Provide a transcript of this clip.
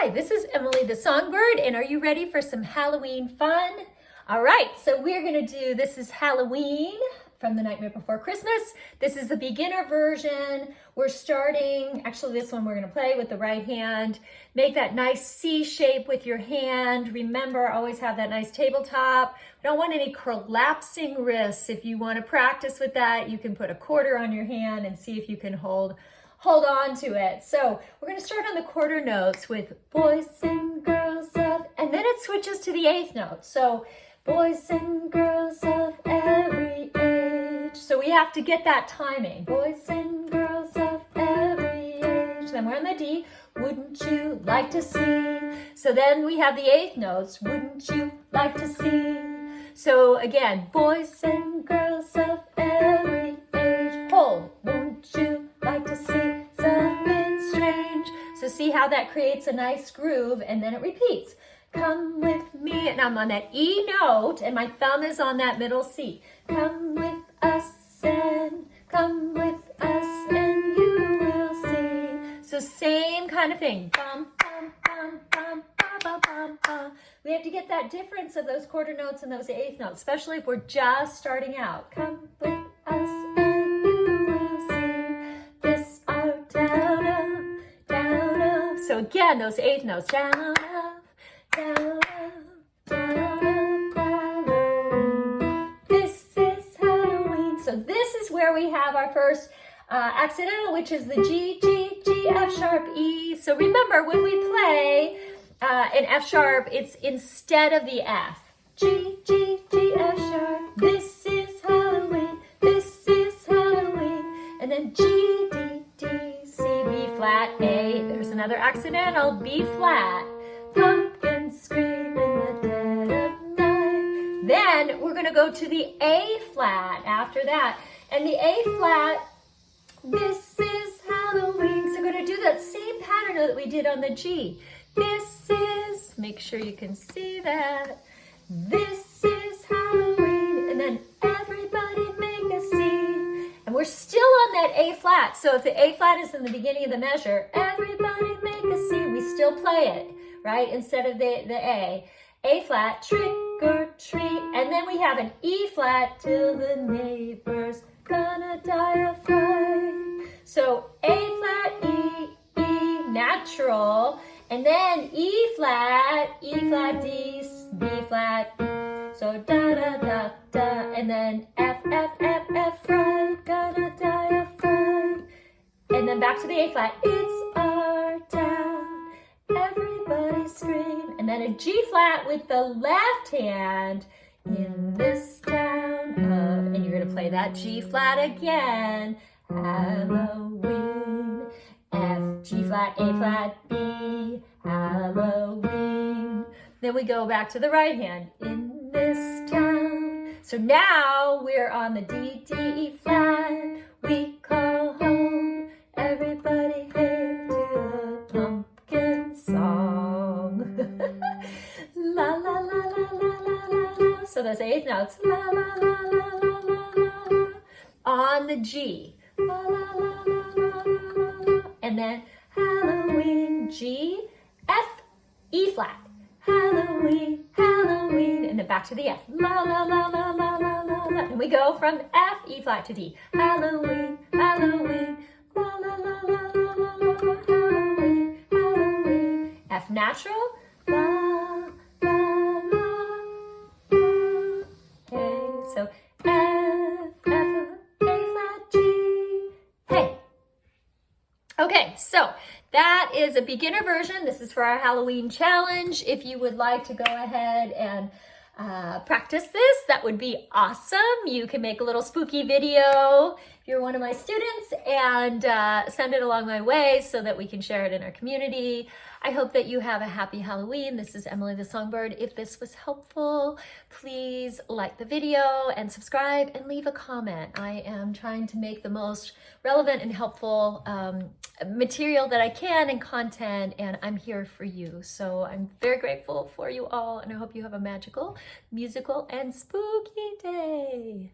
Hi, this is Emily the Songbird, and are you ready for some Halloween fun? All right, so we're gonna do, this is Halloween from The Nightmare Before Christmas. This is the beginner version. We're starting, actually this one we're gonna play with the right hand. Make that nice C shape with your hand. Remember, always have that nice tabletop. We don't want any collapsing wrists. If you wanna practice with that, you can put a quarter on your hand and see if you can hold on to it. So we're gonna start on the quarter notes with boys and girls of, and then it switches to the eighth note. So boys and girls of every age. So we have to get that timing. Boys and girls of every age. Then we're on the D. Wouldn't you like to see? So then we have the eighth notes. Wouldn't you like to see? So again, boys and girls of every age. Hold. Won't you like to see something strange? So see how that creates a nice groove, and then it repeats. Come with me, and I'm on that E note, and my thumb is on that middle C. Come with us, and come with us, and you will see. So same kind of thing. Bum, bum, bum, bum, bum, bum, bum, bum. We have to get that difference of those quarter notes and those eighth notes, especially if we're just starting out. Come with us, and you will see. This our down up, down up. So again, those eighth notes. Down up, down up, down up, Halloween. This is Halloween. So this is where we have our first accidental, which is the G, G, G, F sharp, E. So remember, when we play an F sharp, it's instead of the F. G, G, G, F sharp. This is Halloween. This is Halloween. And then G, D, D, C, B flat, A. There's another accidental, B flat. Pumpkins scream in the dead of night. Then we're going to go to the A flat after that. And the A flat, this is Halloween. So we're going to do that same pattern that we did on the G. This is, make sure you can see that. This is Halloween. And then everybody make a scene. And we're still on that A flat. So if the A flat is in the beginning of the measure, everybody make a scene. We still play it, right? Instead of the A. A flat, trick or treat. And then we have an E flat, till the neighbors gonna die of fright. So A flat, E, E, natural. And then E flat, D, B flat. So da, da, da, da. And then F, F, F, F, fright, gonna die of fright. And then back to the A flat. It's our town. Everybody scream. And then a G flat with the left hand. In this town of, and you're gonna play that G flat again. Halloween. F, G flat, A flat, B. Halloween. Then we go back to the right hand. In this town. So now we're on the D, D, E flat. We call home. Everybody hail to the pumpkin song. La, la, la, la, la, la, la, la. So those eighth notes. La, la, la, la, la, la, la. On the G. La, la, la, la, la, la, la. And then Halloween, G, F, E flat. Halloween, Halloween. And then back to the F. La, la, la, la, la, la, la, la. And we go from F, E flat to D. Halloween, Halloween. La, la, la, la, la, la, la, la. Halloween, Halloween. F natural. La, la, la, la. Okay, so F, F, A flat, G. Hey. Okay, so that is a beginner version. This is for our Halloween challenge. If you would like to go ahead and practice this, that would be awesome. You can make a little spooky video if you're one of my students and send it along my way so that we can share it in our community. I hope that you have a happy Halloween. This is Emily the Songbird. If this was helpful, please like the video and subscribe and leave a comment. I am trying to make the most relevant and helpful material that I can and content, and I'm here for you. So I'm very grateful for you all, and I hope you have a magical, musical, and spooky day.